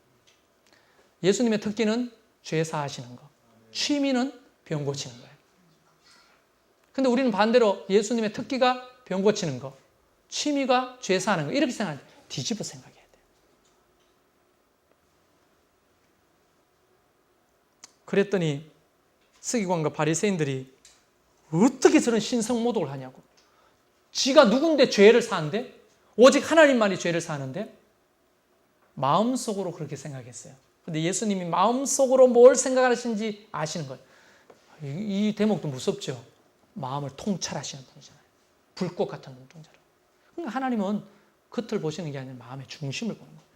예수님의 특기는 죄 사하시는 거, 취미는 병 고치는 거예요. 근데 우리는 반대로 예수님의 특기가 병 고치는 거, 취미가 죄 사하는 거 이렇게 생각하는데 뒤집어 생각해야 돼요. 그랬더니 서기관과 바리새인들이 어떻게 저런 신성모독을 하냐고. 지가 누군데 죄를 사는데? 오직 하나님만이 죄를 사는데? 마음속으로 그렇게 생각했어요. 근데 예수님이 마음속으로 뭘 생각하시는지 아시는 거예요. 이 대목도 무섭죠. 마음을 통찰하시는 분이잖아요. 불꽃 같은 눈동자로. 그러니까 하나님은 겉을 보시는 게 아니라 마음의 중심을 보는 거예요.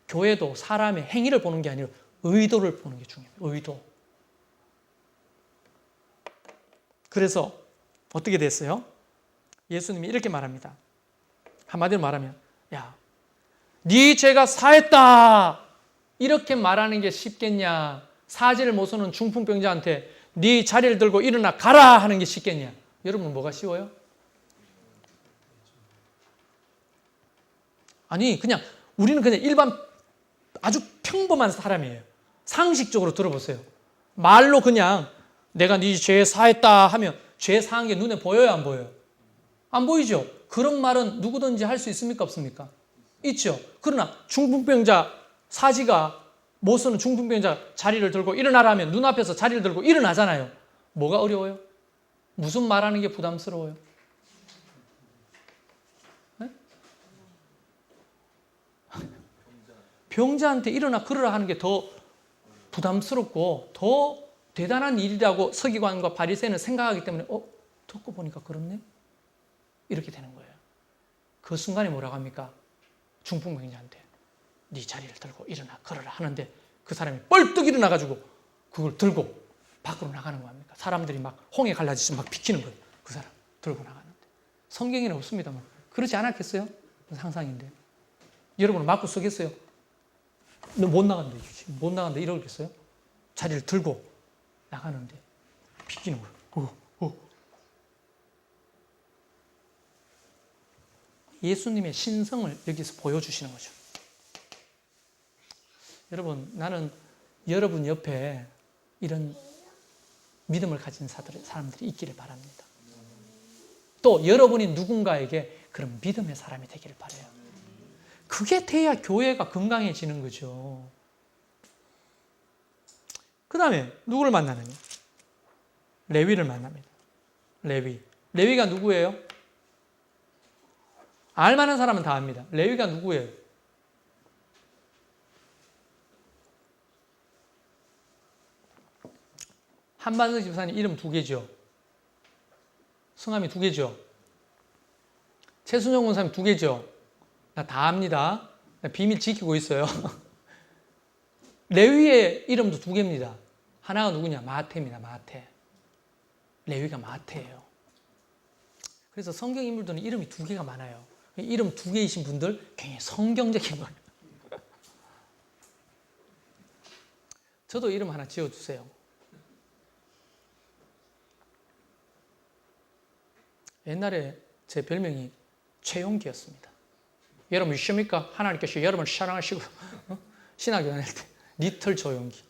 교회도 사람의 행위를 보는 게 아니라 의도를 보는 게 중요해요. 의도. 그래서 어떻게 됐어요? 예수님이 이렇게 말합니다. 한마디로 말하면 야, 네 죄가 사했다 이렇게 말하는 게 쉽겠냐? 사지를 못 쏘는 중풍병자한테 네 자리를 들고 일어나 가라 하는 게 쉽겠냐? 여러분 뭐가 쉬워요? 아니 그냥 우리는 그냥 일반 아주 평범한 사람이에요. 상식적으로 들어보세요. 말로 그냥 내가 네 죄 사했다 하면 죄 사한 게 눈에 보여요, 안 보여요? 안 보이죠? 그런 말은 누구든지 할 수 있습니까, 없습니까? 있죠. 그러나 중풍병자 사지가 못 쓰는 중풍병자 자리를 들고 일어나라 하면 눈앞에서 자리를 들고 일어나잖아요. 뭐가 어려워요? 무슨 말하는 게 부담스러워요? 네? 병자한테 일어나 걸으라 하는 게 더 부담스럽고 더 대단한 일이라고 서기관과 바리새인은 생각하기 때문에 듣고 보니까 그렇네? 이렇게 되는 거예요. 그 순간에 뭐라고 합니까? 중풍병자한테 네 자리를 들고 일어나 걸어라 하는데 그 사람이 뻘떡 일어나가지고 그걸 들고 밖으로 나가는 겁니까? 사람들이 막 홍해 갈라지듯이 막 비키는 거예요. 그 사람 들고 나가는데. 성경에는 없습니다만 그렇지 않았겠어요? 상상인데. 여러분은 맞고 쓰겠어요? 너 못 나간다. 못 나간다. 이러겠어요? 자리를 들고 나가는데 비키는 거예요. 예수님의 신성을 여기서 보여주시는 거죠. 여러분, 나는 여러분 옆에 이런 믿음을 가진 사람들이 있기를 바랍니다. 또 여러분이 누군가에게 그런 믿음의 사람이 되기를 바라요. 그게 돼야 교회가 건강해지는 거죠. 그 다음에 누구를 만나느냐? 레위를 만납니다. 레위가 누구예요? 알만한 사람은 다 압니다. 레위가 누구예요? 한반석 집사님 이름 2개죠. 성함이 2개죠. 최순영 권사님 2개죠. 나 다 압니다. 나 비밀 지키고 있어요. 레위의 이름도 2개입니다. 하나가 누구냐? 마태입니다. 마태. 레위가 마태예요. 그래서 성경 인물들은 이름이 2개가 많아요. 이름 2개이신 분들 굉장히 성경적인 거예요. 저도 이름 하나 지어주세요. 옛날에 제 별명이 최용기였습니다. 여러분 믿습니까? 하나님께서 여러분을 사랑하시고 신학교 다닐 때 리틀 조용기.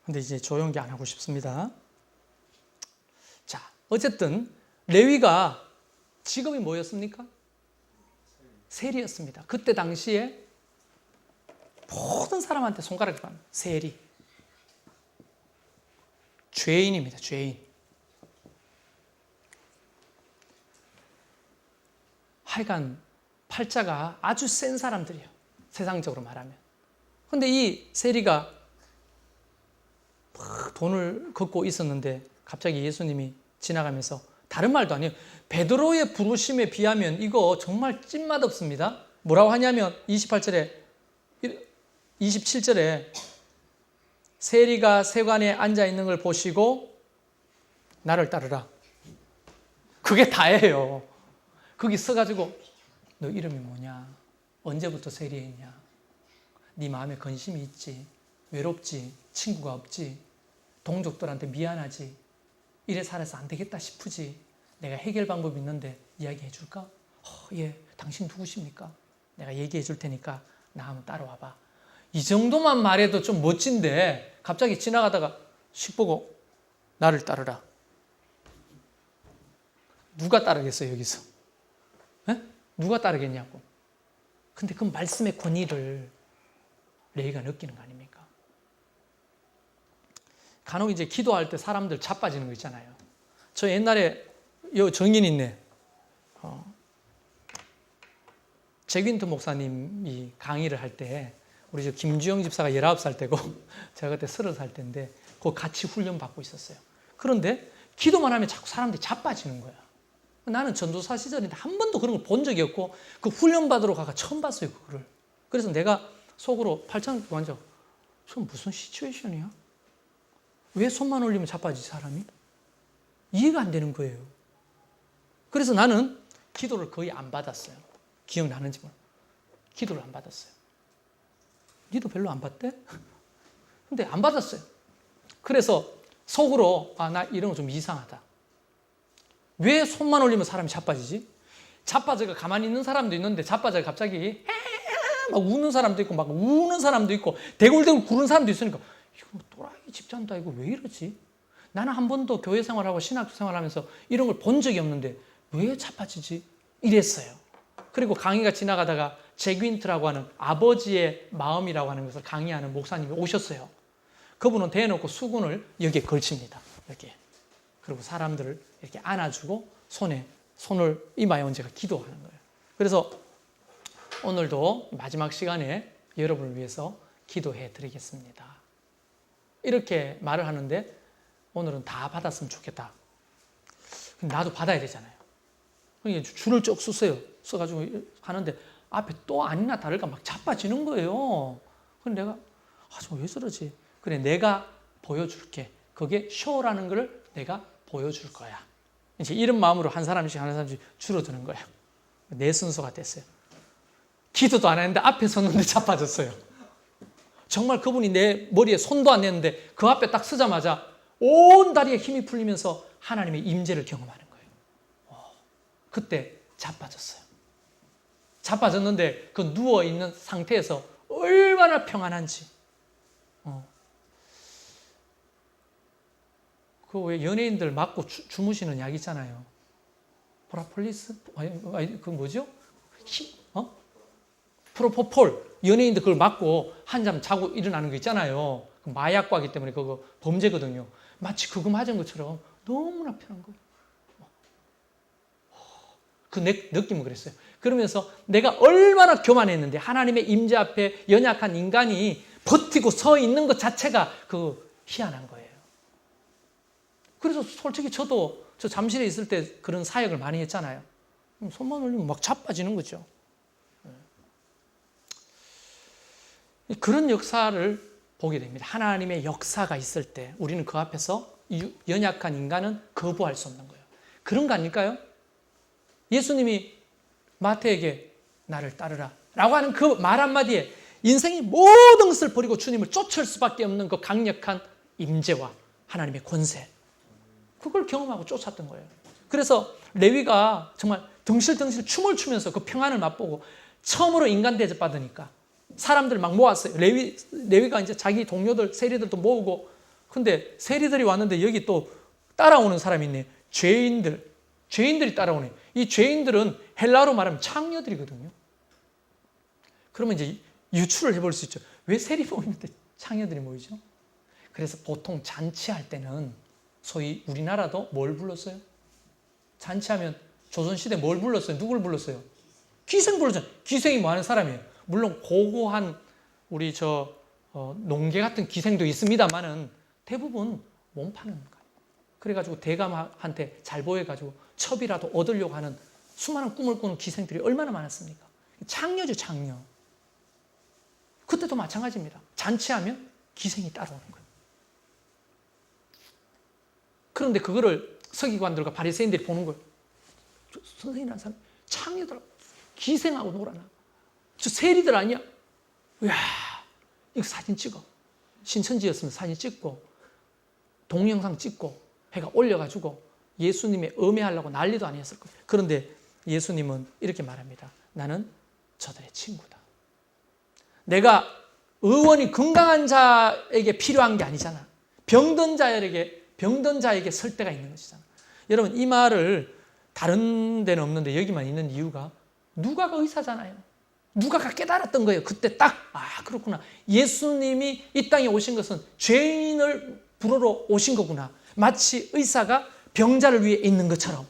근데 이제 조용기 안 하고 싶습니다. 자, 어쨌든 레위가 직업이 뭐였습니까? 세리였습니다. 그때 당시에 모든 사람한테 손가락이 가는 세리. 죄인입니다. 죄인. 하여간 팔자가 아주 센 사람들이에요. 세상적으로 말하면. 근데 이 세리가 돈을 걷고 있었는데 갑자기 예수님이 지나가면서 다른 말도 아니에요. 베드로의 부르심에 비하면 이거 정말 찐맛 없습니다. 뭐라고 하냐면 27절에 세리가 세관에 앉아 있는 걸 보시고 나를 따르라. 그게 다예요. 거기 서가지고 너 이름이 뭐냐? 언제부터 세리했냐? 네 마음에 근심이 있지? 외롭지? 친구가 없지? 동족들한테 미안하지? 이래 살아서 안 되겠다 싶으지? 내가 해결 방법이 있는데 이야기해 줄까? 예, 당신 누구십니까? 내가 얘기해 줄 테니까 나 한번 따라와봐. 이 정도만 말해도 좀 멋진데 갑자기 지나가다가 씩 보고 나를 따르라. 누가 따르겠어요, 여기서? 에? 누가 따르겠냐고. 근데 그 말씀의 권위를 레위가 느끼는 거 아닙니까? 간혹 이제 기도할 때 사람들 자빠지는 거 있잖아요. 저 옛날에 요 정인 있네. 제윈트 목사님이 강의를 할 때 우리 저 김주영 집사가 19살 때고 제가 그때 30살 때인데 그 같이 훈련 받고 있었어요. 그런데 기도만 하면 자꾸 사람들이 자빠지는 거야. 나는 전도사 시절인데 한 번도 그런 걸 본 적이 없고 그 훈련 받으러 가가 처음 봤어요, 그거를. 그래서 내가 속으로 팔짱 끼고 앉아. 저 무슨 시츄에이션이야? 왜 손만 올리면 자빠지지, 사람이? 이해가 안 되는 거예요. 그래서 나는 기도를 거의 안 받았어요. 기억나는지 몰라. 기도를 안 받았어요. 니도 별로 안 받대? 근데 안 받았어요. 그래서 속으로 나 이런 거 좀 이상하다. 왜 손만 올리면 사람이 자빠지지? 자빠져가 가만히 있는 사람도 있는데 자빠져가 갑자기 막 우는 사람도 있고 막 우는 사람도 있고 대굴대굴 구르는 사람도 있으니까 이거 또라이 집단다 이거 왜 이러지? 나는 한 번도 교회 생활하고 신학교 생활하면서 이런 걸 본 적이 없는데 왜 자빠지지? 이랬어요. 그리고 강의가 지나가다가 제귄트라고 하는 아버지의 마음이라고 하는 것을 강의하는 목사님이 오셨어요. 그분은 대놓고 수건을 여기에 걸칩니다. 여기에. 그리고 사람들을 이렇게 안아주고 손을 이마에 얹어 기도하는 거예요. 그래서 오늘도 마지막 시간에 여러분을 위해서 기도해 드리겠습니다. 이렇게 말을 하는데 오늘은 다 받았으면 좋겠다. 나도 받아야 되잖아요. 그러니까 줄을 쭉 서세요. 써가지고 하는데 앞에 또 아니나 다를까 막 자빠지는 거예요. 그래서 내가 저 왜 저러지? 그래 내가 보여줄게. 그게 쇼라는 걸 내가 보여줄 거야. 이제 이런 마음으로 한 사람씩 줄어드는 거예요. 내 순서가 됐어요. 기도도 안 했는데 앞에 섰는데 자빠졌어요. 정말 그분이 내 머리에 손도 안 냈는데 그 앞에 딱 서자마자 온 다리에 힘이 풀리면서 하나님의 임재를 경험하는 거예요. 그때 자빠졌어요. 자빠졌는데 그 누워있는 상태에서 얼마나 평안한지. 그 왜 연예인들 맞고 주무시는 약 있잖아요. 프라폴리스? 그 뭐죠? 프로포폴. 연예인들 그걸 맞고 한잠 자고 일어나는 거 있잖아요. 마약과기 때문에 그거 범죄거든요. 마치 그거 맞은 것처럼 너무나 편한 거예요. 그 느낌은 그랬어요. 그러면서 내가 얼마나 교만했는데 하나님의 임재 앞에 연약한 인간이 버티고 서 있는 것 자체가 그 희한한 거예요. 그래서 솔직히 저도 저 잠실에 있을 때 그런 사역을 많이 했잖아요. 손만 올리면 막 자빠지는 거죠. 그런 역사를 보게 됩니다. 하나님의 역사가 있을 때 우리는 그 앞에서 연약한 인간은 거부할 수 없는 거예요. 그런 거 아닐까요? 예수님이 마태에게 나를 따르라 라고 하는 그 말 한마디에 인생의 모든 것을 버리고 주님을 쫓을 수밖에 없는 그 강력한 임재와 하나님의 권세, 그걸 경험하고 쫓았던 거예요. 그래서 레위가 정말 덩실덩실 춤을 추면서 그 평안을 맛보고 처음으로 인간 대접 받으니까 사람들 막 모았어요. 레위가 이제 자기 동료들, 세리들도 모으고, 근데 세리들이 왔는데 여기 또 따라오는 사람이 있네. 죄인들이 따라오네. 이 죄인들은 헬라어로 말하면 창녀들이거든요. 그러면 이제 유추를 해볼 수 있죠. 왜 세리 모이는데 창녀들이 모이죠? 그래서 보통 잔치할 때는 소위 우리나라도 뭘 불렀어요? 잔치하면 조선시대 뭘 불렀어요? 누굴 불렀어요? 기생 불렀잖아요. 기생이 뭐 하는 사람이에요? 물론 고고한 우리 농계 같은 기생도 있습니다만은 대부분 몸 파는 거예요. 그래가지고 대감한테 잘 보여가지고 첩이라도 얻으려고 하는 수많은 꿈을 꾸는 기생들이 얼마나 많았습니까? 창녀죠, 창녀. 그때도 마찬가지입니다. 잔치하면 기생이 따라오는 거예요. 그런데 그거를 서기관들과 바리새인들이 보는 거예요. 선생님이라는 사람 창녀들 기생하고 놀아나. 저 세리들 아니야? 이야, 이거 사진 찍어. 신천지였으면 사진 찍고 동영상 찍고 해가 올려가지고 예수님의 음해하려고 난리도 아니었을 거예요. 그런데 예수님은 이렇게 말합니다. 나는 저들의 친구다. 내가 의원이 건강한 자에게 필요한 게 아니잖아. 병든 자에게 설 때가 있는 것이잖아. 여러분, 이 말을 다른 데는 없는데 여기만 있는 이유가 누가가 의사잖아요. 누가가 깨달았던 거예요. 그때 딱, 그렇구나. 예수님이 이 땅에 오신 것은 죄인을 부르러 오신 거구나. 마치 의사가 병자를 위해 있는 것처럼.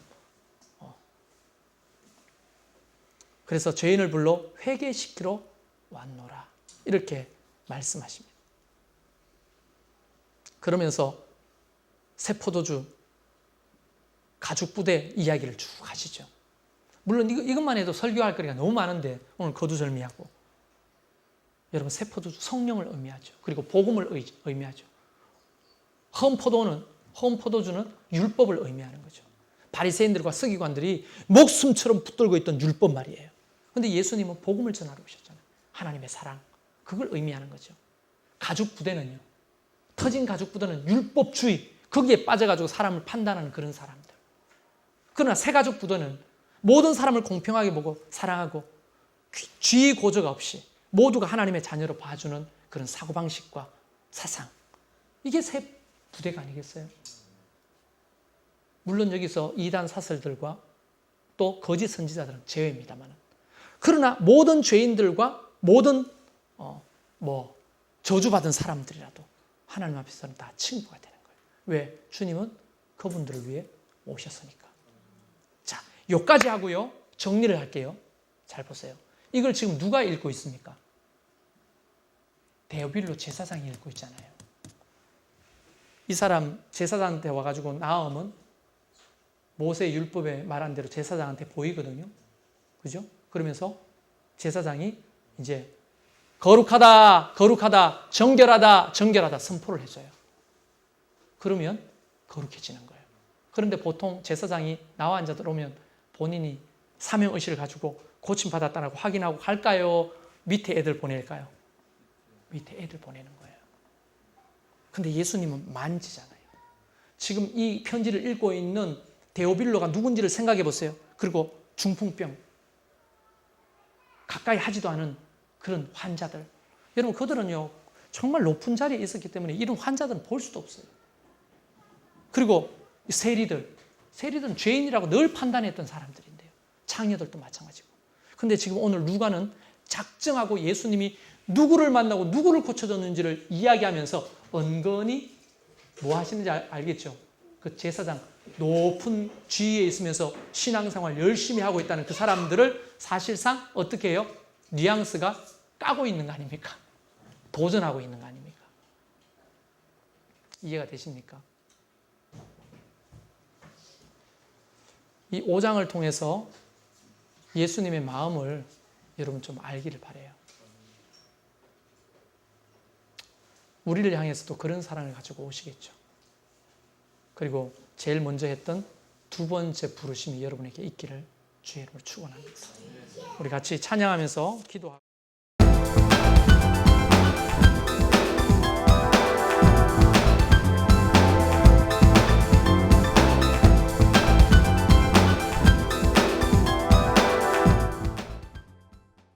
그래서 죄인을 불러 회개시키러 왔노라. 이렇게 말씀하십니다. 그러면서 새 포도주 가죽 부대 이야기를 쭉 하시죠. 물론 이것만 해도 설교할 거리가 너무 많은데 오늘 거두절미하고, 여러분, 새 포도주 성령을 의미하죠. 그리고 복음을 의미하죠. 험 포도주는 율법을 의미하는 거죠. 바리새인들과 서기관들이 목숨처럼 붙들고 있던 율법 말이에요. 그런데 예수님은 복음을 전하러 오셨잖아요. 하나님의 사랑, 그걸 의미하는 거죠. 가죽 부대는요, 터진 가죽 부대는 율법주의, 거기에 빠져가지고 사람을 판단하는 그런 사람들. 그러나 새 가죽 부대는 모든 사람을 공평하게 보고 사랑하고 쥐 고저가 없이 모두가 하나님의 자녀로 봐주는 그런 사고방식과 사상. 이게 새 부대가 아니겠어요? 물론 여기서 이단 사설들과 또 거짓 선지자들은 제외입니다만, 그러나 모든 죄인들과 모든 저주받은 사람들이라도 하나님 앞에서는 다 친구가 되는 거예요. 왜? 주님은 그분들을 위해 오셨으니까. 자, 여기까지 하고요. 정리를 할게요. 잘 보세요. 이걸 지금 누가 읽고 있습니까? 데오빌로 제사장이 읽고 있잖아요. 이 사람 제사장한테 와가지고 나음은 모세 율법에 말한 대로 제사장한테 보이거든요. 그죠? 그러면서 제사장이 이제 거룩하다, 거룩하다, 정결하다, 정결하다 선포를 해줘요. 그러면 거룩해지는 거예요. 그런데 보통 제사장이 나와 앉아 들어오면 본인이 사명의식을 가지고 고침받았다고 확인하고 갈까요? 밑에 애들 보낼까요? 밑에 애들 보내는 거예요. 근데 예수님은 만지잖아요. 지금 이 편지를 읽고 있는 데오빌로가 누군지를 생각해 보세요. 그리고 중풍병, 가까이 하지도 않은 그런 환자들. 여러분, 그들은요, 정말 높은 자리에 있었기 때문에 이런 환자들은 볼 수도 없어요. 그리고 세리들은 죄인이라고 늘 판단했던 사람들인데요. 창녀들도 마찬가지고. 근데 지금 오늘 루가는 작정하고 예수님이 누구를 만나고 누구를 고쳐줬는지를 이야기하면서 은근히 뭐 하시는지 알겠죠? 그 제사장, 높은 지위에 있으면서 신앙생활 열심히 하고 있다는 그 사람들을 사실상 어떻게 해요? 뉘앙스가 까고 있는 거 아닙니까? 도전하고 있는 거 아닙니까? 이해가 되십니까? 이 5장을 통해서 예수님의 마음을 여러분 좀 알기를 바라요. 우리를 향해서도 그런 사랑을 가지고 오시겠죠. 그리고 제일 먼저 했던 두 번째 부르심이 여러분에게 있기를 주의 이름으로 축원합니다. 우리 같이 찬양하면서 기도하고